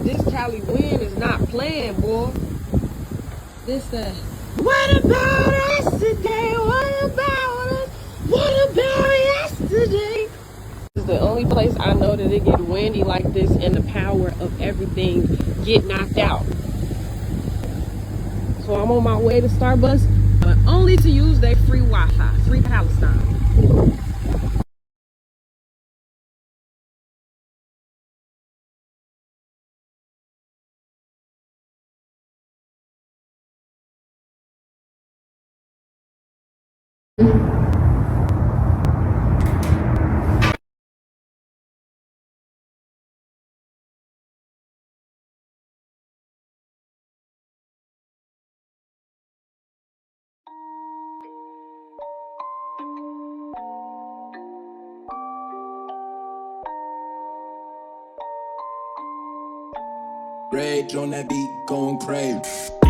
this Cali wind is not playing, boy. This what about yesterday? What about us? What about yesterday? This is the only place I know that it get windy like this and the power of everything get knocked out. So I'm on my way to Starbucks, but only to use their free Wi-Fi, free Palestine. Rage on that beat, going crazy.